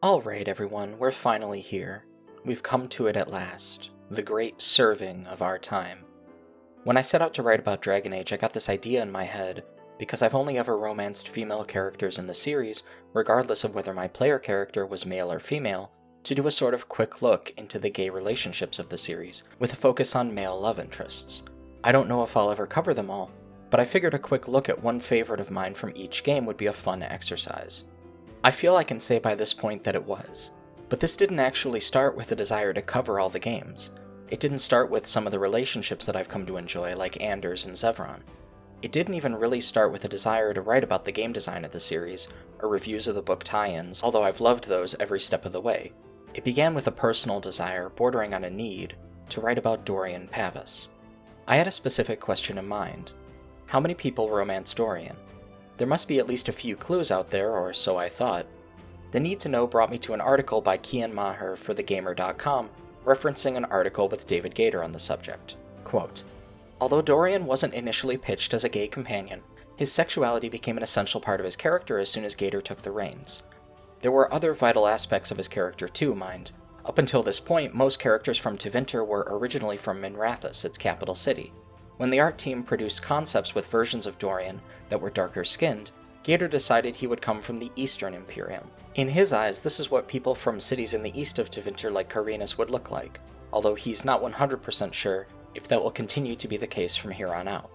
Alright everyone, we're finally here. We've come to it at last. The great serving of our time. When I set out to write about Dragon Age, I got this idea in my head, because I've only ever romanced female characters in the series, regardless of whether my player character was male or female, to do a sort of quick look into the gay relationships of the series, with a focus on male love interests. I don't know if I'll ever cover them all, but I figured a quick look at one favorite of mine from each game would be a fun exercise. I feel I can say by this point that it was. But this didn't actually start with a desire to cover all the games. It didn't start with some of the relationships that I've come to enjoy, like Anders and Zevran. It didn't even really start with a desire to write about the game design of the series, or reviews of the book tie-ins, although I've loved those every step of the way. It began with a personal desire, bordering on a need, to write about Dorian Pavus. I had a specific question in mind. How many people romance Dorian? There must be at least a few clues out there, or so I thought. The need to know brought me to an article by Kian Maher for thegamer.com, referencing an article with David Gator on the subject. Quote, "Although Dorian wasn't initially pitched as a gay companion, his sexuality became an essential part of his character as soon as Gator took the reins. There were other vital aspects of his character too, mind. Up until this point, most characters from Tevinter were originally from Minrathous, its capital city. When the art team produced concepts with versions of Dorian that were darker skinned, Gator decided he would come from the Eastern Imperium. In his eyes, this is what people from cities in the east of Tevinter like Carinus would look like, although he's not 100% sure if that will continue to be the case from here on out.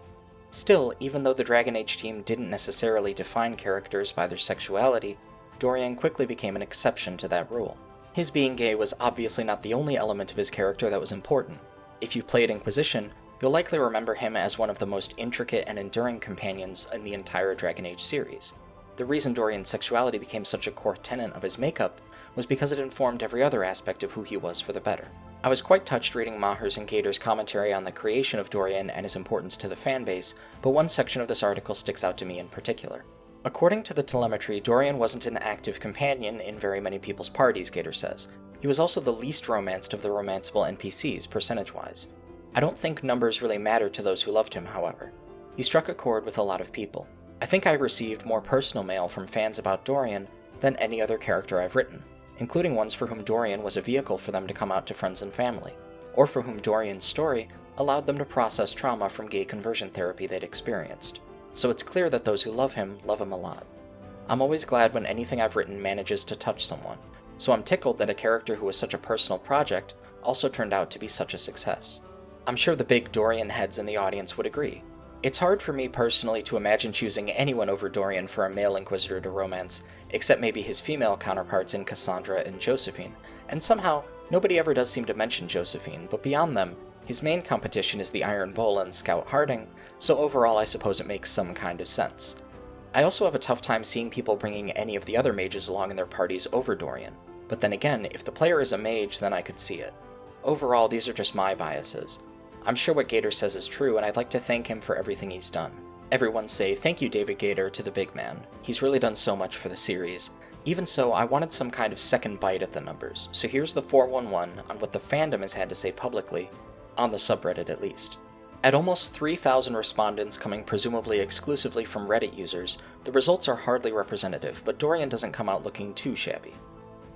Still, even though the Dragon Age team didn't necessarily define characters by their sexuality, Dorian quickly became an exception to that rule. His being gay was obviously not the only element of his character that was important. If you played Inquisition, you'll likely remember him as one of the most intricate and enduring companions in the entire Dragon Age series. The reason Dorian's sexuality became such a core tenet of his makeup was because it informed every other aspect of who he was for the better. I was quite touched reading Maher's and Gator's commentary on the creation of Dorian and his importance to the fanbase, but one section of this article sticks out to me in particular. According to the telemetry, Dorian wasn't an active companion in very many people's parties, Gator says. He was also the least romanced of the romanceable NPCs, percentage-wise. I don't think numbers really mattered to those who loved him, however. He struck a chord with a lot of people. I think I received more personal mail from fans about Dorian than any other character I've written, including ones for whom Dorian was a vehicle for them to come out to friends and family, or for whom Dorian's story allowed them to process trauma from gay conversion therapy they'd experienced. So it's clear that those who love him a lot. I'm always glad when anything I've written manages to touch someone, so I'm tickled that a character who was such a personal project also turned out to be such a success. I'm sure the big Dorian heads in the audience would agree. It's hard for me personally to imagine choosing anyone over Dorian for a male Inquisitor to romance, except maybe his female counterparts in Cassandra and Josephine, and somehow, nobody ever does seem to mention Josephine, but beyond them, his main competition is the Iron Bull and Scout Harding, so overall I suppose it makes some kind of sense. I also have a tough time seeing people bringing any of the other mages along in their parties over Dorian, but then again, if the player is a mage, then I could see it. Overall, these are just my biases. I'm sure what Gator says is true, and I'd like to thank him for everything he's done. Everyone say, "Thank you, David Gator," to the big man. He's really done so much for the series. Even so, I wanted some kind of second bite at the numbers, so here's the 411 on what the fandom has had to say publicly, on the subreddit at least. At almost 3,000 respondents coming presumably exclusively from Reddit users, the results are hardly representative, but Dorian doesn't come out looking too shabby.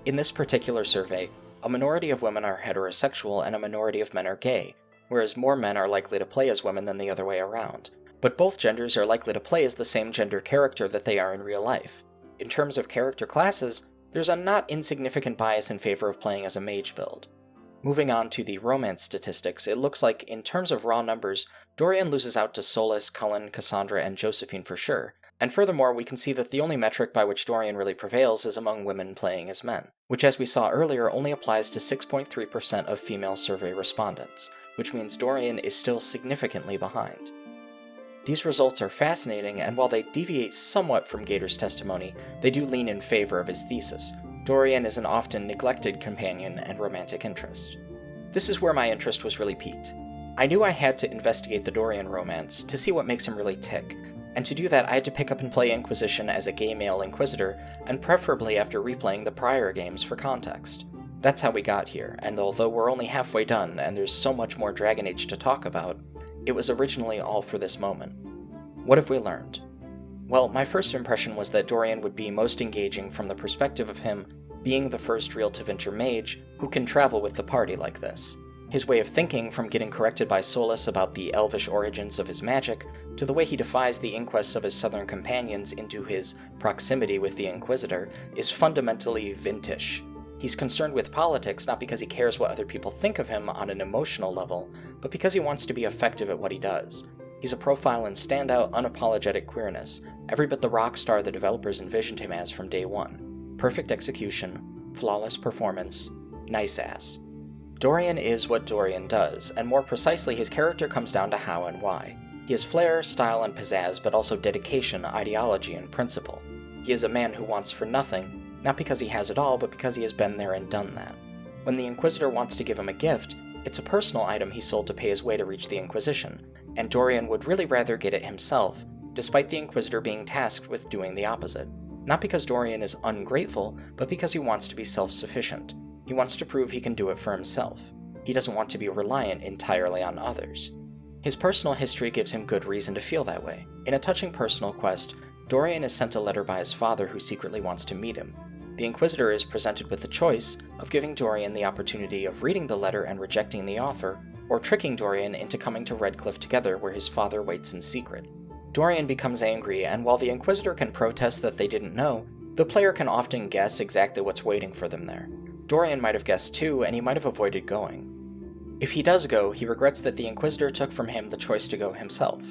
In this particular survey, a minority of women are heterosexual and a minority of men are gay, whereas more men are likely to play as women than the other way around. But both genders are likely to play as the same gender character that they are in real life. In terms of character classes, there's a not insignificant bias in favor of playing as a mage build. Moving on to the romance statistics, it looks like, in terms of raw numbers, Dorian loses out to Solas, Cullen, Cassandra, and Josephine for sure, and furthermore we can see that the only metric by which Dorian really prevails is among women playing as men, which as we saw earlier only applies to 6.3% of female survey respondents, which means Dorian is still significantly behind. These results are fascinating, and while they deviate somewhat from Gator's testimony, they do lean in favor of his thesis. Dorian is an often neglected companion and romantic interest. This is where my interest was really piqued. I knew I had to investigate the Dorian romance to see what makes him really tick, and to do that I had to pick up and play Inquisition as a gay male Inquisitor, and preferably after replaying the prior games for context. That's how we got here, and although we're only halfway done and there's so much more Dragon Age to talk about, it was originally all for this moment. What have we learned? Well, my first impression was that Dorian would be most engaging from the perspective of him being the first real Tevinter mage who can travel with the party like this. His way of thinking, from getting corrected by Solus about the elvish origins of his magic, to the way he defies the inquests of his southern companions into his proximity with the Inquisitor, is fundamentally vintage. He's concerned with politics not because he cares what other people think of him on an emotional level, but because he wants to be effective at what he does. He's a profile in standout, unapologetic queerness, every bit the rock star the developers envisioned him as from day one. Perfect execution, flawless performance, nice ass. Dorian is what Dorian does, and more precisely his character comes down to how and why. He has flair, style, and pizzazz, but also dedication, ideology, and principle. He is a man who wants for nothing, not because he has it all, but because he has been there and done that. When the Inquisitor wants to give him a gift, it's a personal item he sold to pay his way to reach the Inquisition, and Dorian would really rather get it himself, despite the Inquisitor being tasked with doing the opposite. Not because Dorian is ungrateful, but because he wants to be self-sufficient. He wants to prove he can do it for himself. He doesn't want to be reliant entirely on others. His personal history gives him good reason to feel that way. In a touching personal quest, Dorian is sent a letter by his father who secretly wants to meet him. The Inquisitor is presented with the choice of giving Dorian the opportunity of reading the letter and rejecting the offer, or tricking Dorian into coming to Redcliffe together where his father waits in secret. Dorian becomes angry, and while the Inquisitor can protest that they didn't know, the player can often guess exactly what's waiting for them there. Dorian might have guessed too, and he might have avoided going. If he does go, he regrets that the Inquisitor took from him the choice to go himself.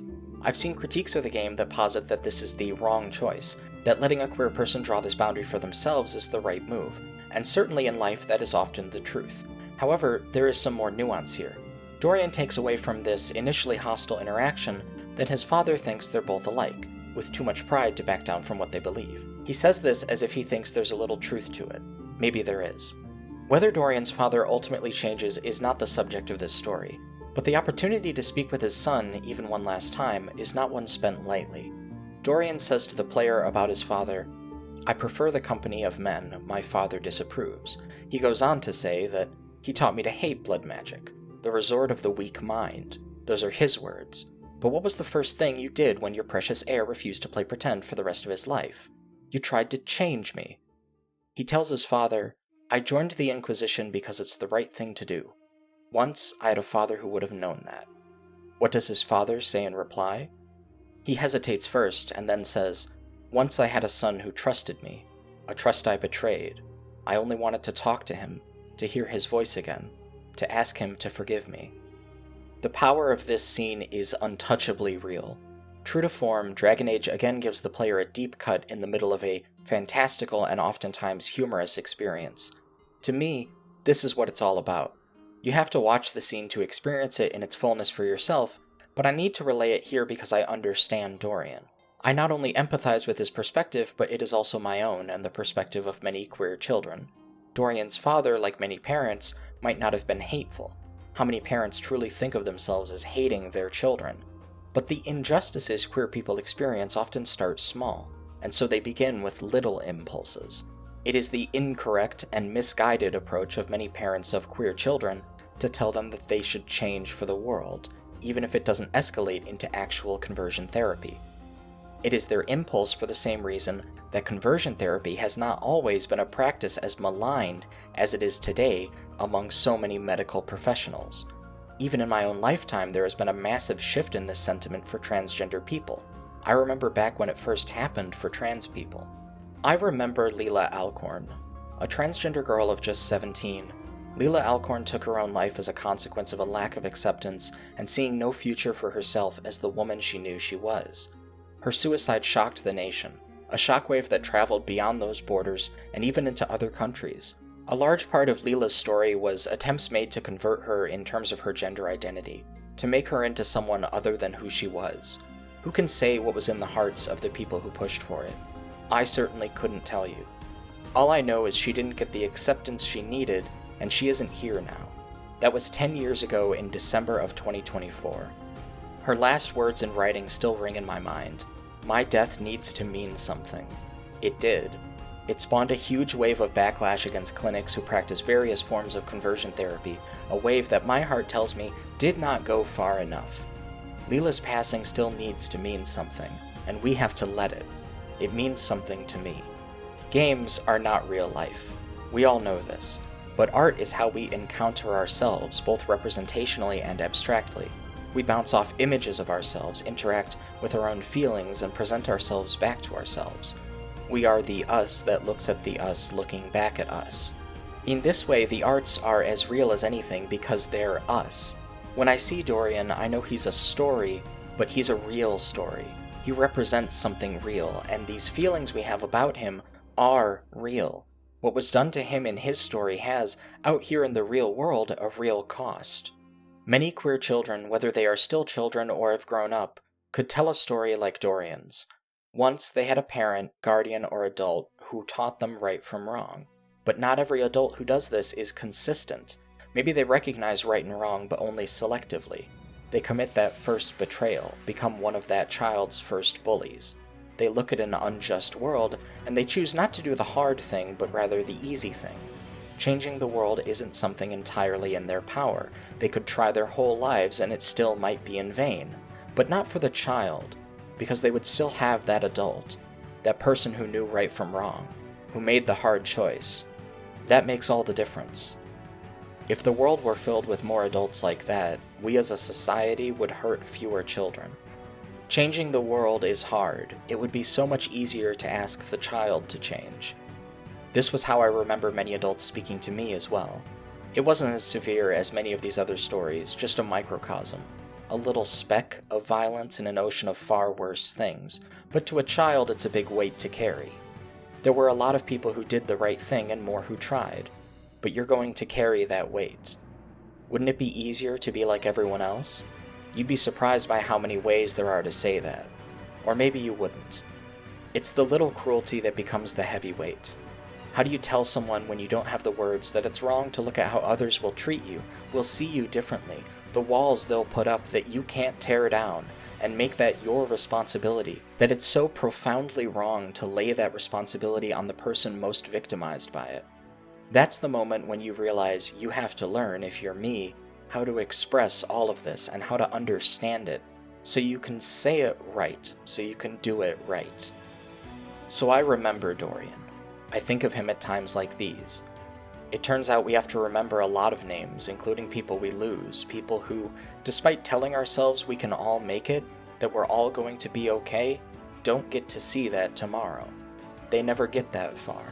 I've seen critiques of the game that posit that this is the wrong choice, that letting a queer person draw this boundary for themselves is the right move, and certainly in life that is often the truth. However, there is some more nuance here. Dorian takes away from this initially hostile interaction that his father thinks they're both alike, with too much pride to back down from what they believe. He says this as if he thinks there's a little truth to it. Maybe there is. Whether Dorian's father ultimately changes is not the subject of this story, but the opportunity to speak with his son even one last time is not one spent lightly. Dorian says to the player about his father, "I prefer the company of men, my father disapproves." He goes on to say that he taught me to hate blood magic, the resort of the weak mind. Those are his words. But what was the first thing you did when your precious heir refused to play pretend for the rest of his life? You tried to change me. He tells his father, "I joined the Inquisition because it's the right thing to do. Once, I had a father who would have known that." What does his father say in reply? He hesitates first, and then says, "Once I had a son who trusted me, a trust I betrayed. I only wanted to talk to him, to hear his voice again, to ask him to forgive me." The power of this scene is untouchably real. True to form, Dragon Age again gives the player a deep cut in the middle of a fantastical and oftentimes humorous experience. To me, this is what it's all about. You have to watch the scene to experience it in its fullness for yourself, but I need to relay it here because I understand Dorian. I not only empathize with his perspective, but it is also my own and the perspective of many queer children. Dorian's father, like many parents, might not have been hateful. How many parents truly think of themselves as hating their children? But the injustices queer people experience often start small, and so they begin with little impulses. It is the incorrect and misguided approach of many parents of queer children to tell them that they should change for the world, even if it doesn't escalate into actual conversion therapy. It is their impulse for the same reason that conversion therapy has not always been a practice as maligned as it is today among so many medical professionals. Even in my own lifetime, there has been a massive shift in this sentiment for transgender people. I remember back when it first happened for trans people. I remember Leela Alcorn, a transgender girl of just 17. Leela Alcorn took her own life as a consequence of a lack of acceptance and seeing no future for herself as the woman she knew she was. Her suicide shocked the nation, a shockwave that traveled beyond those borders and even into other countries. A large part of Leela's story was attempts made to convert her in terms of her gender identity, to make her into someone other than who she was. Who can say what was in the hearts of the people who pushed for it? I certainly couldn't tell you. All I know is she didn't get the acceptance she needed, and she isn't here now. That was 10 years ago in December of 2024. Her last words in writing still ring in my mind. "My death needs to mean something." It did. It spawned a huge wave of backlash against clinics who practice various forms of conversion therapy, a wave that my heart tells me did not go far enough. Leela's passing still needs to mean something, and we have to let it. It means something to me. Games are not real life. We all know this, but art is how we encounter ourselves, both representationally and abstractly. We bounce off images of ourselves, interact with our own feelings, and present ourselves back to ourselves. We are the us that looks at the us looking back at us. In this way, the arts are as real as anything because they're us. When I see Dorian, I know he's a story, but he's a real story. He represents something real, and these feelings we have about him are real. What was done to him in his story has, out here in the real world, a real cost. Many queer children, whether they are still children or have grown up, could tell a story like Dorian's. Once they had a parent, guardian, or adult who taught them right from wrong. But not every adult who does this is consistent. Maybe they recognize right and wrong, but only selectively. They commit that first betrayal, become one of that child's first bullies. They look at an unjust world, and they choose not to do the hard thing, but rather the easy thing. Changing the world isn't something entirely in their power. They could try their whole lives, and it still might be in vain. But not for the child, because they would still have that adult, that person who knew right from wrong, who made the hard choice. That makes all the difference. If the world were filled with more adults like that, we as a society would hurt fewer children. Changing the world is hard. It would be so much easier to ask the child to change. This was how I remember many adults speaking to me as well. It wasn't as severe as many of these other stories, just a microcosm. A little speck of violence in an ocean of far worse things, but to a child it's a big weight to carry. There were a lot of people who did the right thing and more who tried, but you're going to carry that weight. Wouldn't it be easier to be like everyone else? You'd be surprised by how many ways there are to say that. Or maybe you wouldn't. It's the little cruelty that becomes the heavy weight. How do you tell someone when you don't have the words that it's wrong to look at how others will treat you, will see you differently, the walls they'll put up that you can't tear down, and make that your responsibility, that it's so profoundly wrong to lay that responsibility on the person most victimized by it? That's the moment when you realize you have to learn, if you're me, how to express all of this and how to understand it, so you can say it right, so you can do it right. So I remember Dorian. I think of him at times like these. It turns out we have to remember a lot of names, including people we lose, people who, despite telling ourselves we can all make it, that we're all going to be okay, don't get to see that tomorrow. They never get that far.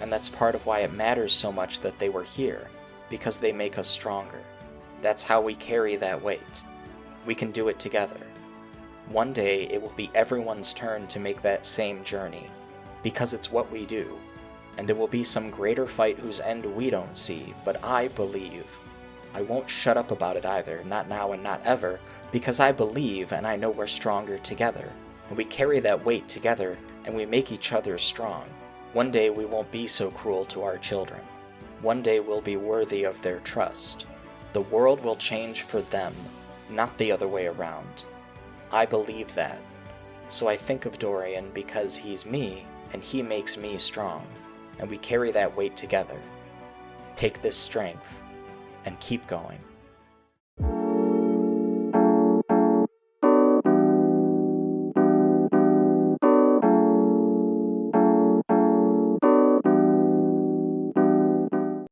And that's part of why it matters so much that they were here, because they make us stronger. That's how we carry that weight. We can do it together. One day it will be everyone's turn to make that same journey, because it's what we do. And there will be some greater fight whose end we don't see, but I believe. I won't shut up about it either, not now and not ever, because I believe and I know we're stronger together. And we carry that weight together, and we make each other strong. One day we won't be so cruel to our children. One day we'll be worthy of their trust. The world will change for them, not the other way around. I believe that. So I think of Dorian because he's me, and he makes me strong. And we carry that weight together. Take this strength, and keep going.